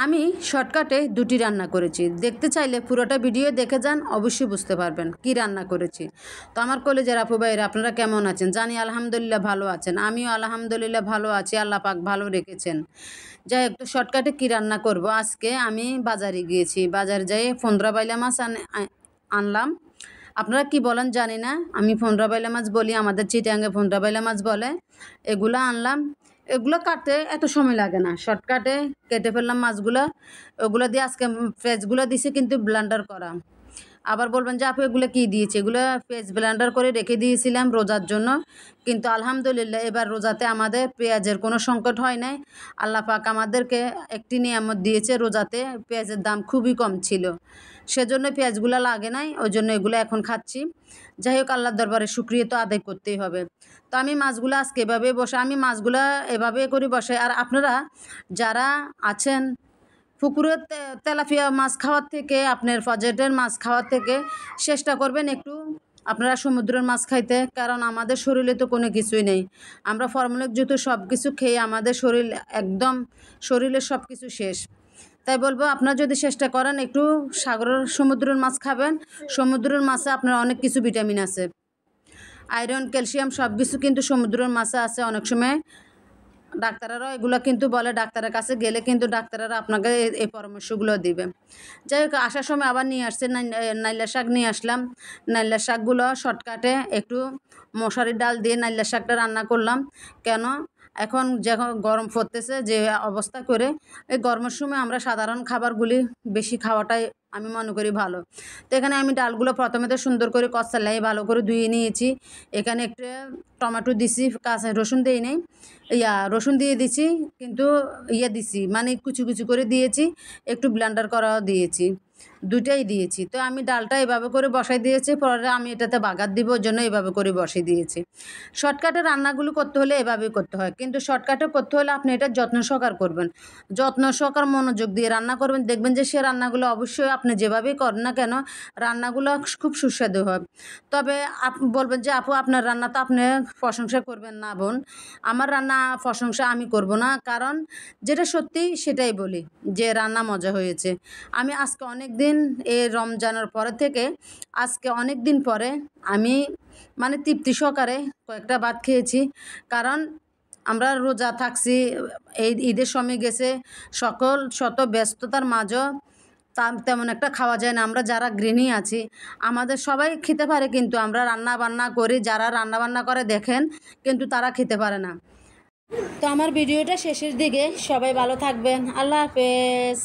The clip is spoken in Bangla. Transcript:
আমি শর্টকাটে দুটি রান্না করেছি। দেখতে চাইলে পুরোটা ভিডিও দেখে যান, অবশ্যই বুঝতে পারবেন কি রান্না করেছি। তো আমার কলেজের আপু ভাইয়েরা আপনারা কেমন আছেন? জানি আলহামদুলিল্লাহ ভালো আছেন। আমিও আলহামদুলিল্লাহ ভালো আছি, আল্লাহ পাক ভালো রেখেছেন। যাই হোক, তো শর্টকাটে কী রান্না করব, আজকে আমি বাজারে গিয়েছি। বাজারে যেয়ে 15 বাইলা মাছ আনলাম। আপনারা কি বলেন জানি না, আমি 15 বাইলা মাছ বলি, আমাদের চিটাঙ্গে 15 বাইলা মাছ বলে। এগুলো আনলাম। এগুলো কাটতে এত সময় লাগে না, শর্টকাটে কেটে ফেললাম মাছগুলো। ওগুলো দিয়ে আজকে পেঁয়াজগুলো দিছি কিন্তু ব্লেন্ডার করা। আবার বলবেন যে আপু এগুলো কী দিয়েছে, এগুলো পেঁয়াজ ব্লেন্ডার করে রেখে দিয়েছিলাম রোজার জন্য। কিন্তু আলহামদুলিল্লাহ এবার রোজাতে আমাদের পেঁয়াজের কোনো সংকট হয় নাই। আল্লাহ পাক আমাদেরকে একটি নিয়ামত দিয়েছে, রোজাতে পেঁয়াজের দাম খুবই কম ছিল, সেজন্য পেঁয়াজগুলো লাগে নাই, ওই জন্য এগুলো এখন খাচ্ছি। যাই হোক, আল্লাহর দরবারে শুকরিয়া তো আদায় করতেই হবে। তো আমি মাছগুলো আজকে এভাবে বসে, আমি মাছগুলো এভাবে করে বসে। আর আপনারা যারা আছেন পুকুরের তেলাপিয়া মাছ খাওয়ার থেকে, আপনার পজেটের মাছ খাওয়ার থেকে চেষ্টা করবেন একটু আপনারা সমুদ্রের মাছ খাইতে, কারণ আমাদের শরীরে তো কোনো কিছুই নেই। আমরা ফর্মুলাযুক্ত সব কিছু খেয়ে আমাদের শরীর একদম, শরীরের সব কিছু শেষ। তাই বলবো, আপনারা যদি চেষ্টা করেন একটু সাগরের সমুদ্রের মাছ খাবেন। সমুদ্রের মাছে আপনার অনেক কিছু ভিটামিন আছে, আয়রন, ক্যালসিয়াম সব কিছু কিন্তু সমুদ্রের মাছে আছে। অনেক সময় ডাক্তাররাও এগুলো কিন্তু বলে, ডাক্তারের কাছে গেলে কিন্তু ডাক্তাররা আপনাকে এই পরামর্শগুলো দিবে। যাই হোক, আসার সময় আবার নিয়ে আসছে নাইলা শাক নিয়ে আসলাম। নাইলা শাকগুলো শর্টকাটে একটু মশারির ডাল দিয়ে নাইলা শাকটা রান্না করলাম। কেন, এখন যখন গরম পড়তেছে যে অবস্থা করে, এই গরমের সময় আমরা সাধারণ খাবারগুলি বেশি খাওয়াটাই আমি মনে করি ভালো। তো এখানে আমি ডালগুলো প্রথমে তো সুন্দর করে কষালাই ভালো করে ধুয়ে নিয়েছি। এখানে একটু টমেটো দিছি, কাঁচা রসুন দিই নেই, রসুন দিয়ে দিছি, কিন্তু দিছি মানে কুচি কুচি করে দিয়েছি, একটু ব্লেন্ডার করাও দিয়েছি, দুটাই দিয়েছি। তো আমি ডালটা এভাবে করে বসাই দিয়েছি, পরে আমি এটাতে বাগার দিব, ওর জন্য এভাবে করে বসিয়ে দিয়েছি। শর্টকাটে রান্নাগুলো করতে হলে এভাবেই করতে হয়, কিন্তু শর্টকাটে করতে হলে আপনি এটা যত্ন সহকার করবেন, যত্ন সহকার মনোযোগ দিয়ে রান্না করবেন। দেখবেন যে সে রান্নাগুলো অবশ্যই আপনি যেভাবেই করেন না কেন, রান্নাগুলো খুব সুস্বাদু হয়। তবে বলবেন যে আপু আপনার রান্না তো আপনি প্রশংসা করবেন না। বোন, আমার রান্না প্রশংসা আমি করব না, কারণ যেটা সত্যি সেটাই বলি, যে রান্না মজা হয়েছে। আমি আজকে অনেক দিন, এই রমজানের পরে থেকে আজকে অনেক দিন পরে আমি মানে তৃপ্তি সহকারে কয়েকটা ভাত খেয়েছি। কারণ আমরা রোজা থাকছি, এই ঈদের সময় গেছে, সকল শত ব্যস্ততার মাঝেও তেমন একটা খাওয়া যায় না। আমরা যারা গৃহিণী আছি, আমাদের সবাই খেতে পারে, কিন্তু আমরা রান্না বান্না করি, যারা রান্না বান্না করে দেখেন, কিন্তু তারা খেতে পারে না। তো আমার ভিডিওটা শেষের দিকে, সবাই ভালো থাকবেন, আল্লাহ হাফেজ।